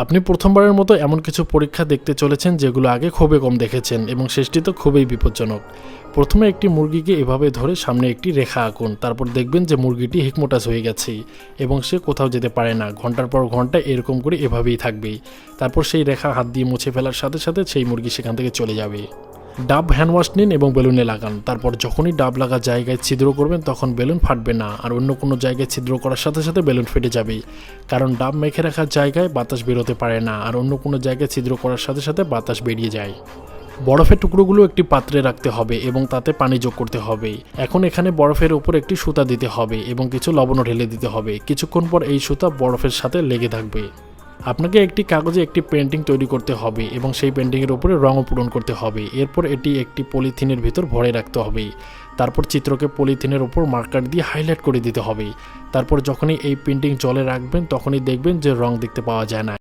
আপনি প্রথমবারের মতো এমন কিছু পরীক্ষা দেখতে চলেছেন যেগুলো আগে খুবই কম দেখেছেন এবং শেষটি তো খুবই বিপজ্জনক। প্রথমে একটি মুরগিকে এভাবে ধরে সামনে একটি রেখা আঁকুন, তারপর দেখবেন যে মুরগিটি হিকমোটাস হয়ে গেছে এবং সে কোথাও যেতে পারে না, ঘন্টার পর ঘন্টা এরকম করে এভাবেই থাকবে। তারপর সেই রেখা হাত দিয়ে মুছে ফেলার সাথে সাথে সেই মুরগি সেখান থেকে চলে যাবে। ডাব হ্যান্ডওয়াশ নিন এবং বেলুনে লাগান। তারপর যখনই ডাব লাগা জায়গায় ছিদ্র করবেন তখন বেলুন ফাটবে না, আর অন্য কোনো জায়গায় ছিদ্র করার সাথে সাথে বেলুন ফেটে যাবে, কারণ ডাব মেখে রাখার জায়গায় বাতাস বেরোতে পারে না, আর অন্য কোনো জায়গায় ছিদ্র করার সাথে সাথে বাতাস বেরিয়ে যায়। বরফের টুকরোগুলো একটি পাত্রে রাখতে হবে এবং তাতে পানি যোগ করতে হবে। এখন এখানে বরফের উপর একটি সুতা দিতে হবে এবং কিছু লবণও ঢেলে দিতে হবে। কিছুক্ষণ পর এই সুতা বরফের সাথে লেগে থাকবে। আপনাকে একটি কাগজে একটি পেন্টিং তৈরি করতে হবে এবং সেই পেন্টিংয়ের উপরে রঙও পূরণ করতে হবে। এরপর এটি একটি পলিথিনের ভিতর ভরে রাখতে হবে। তারপর চিত্রকে পলিথিনের উপর মার্কার দিয়ে হাইলাইট করে দিতে হবে। তারপর যখনই এই পেন্টিং জলে রাখবেন তখনই দেখবেন যে রং দেখতে পাওয়া যায় না।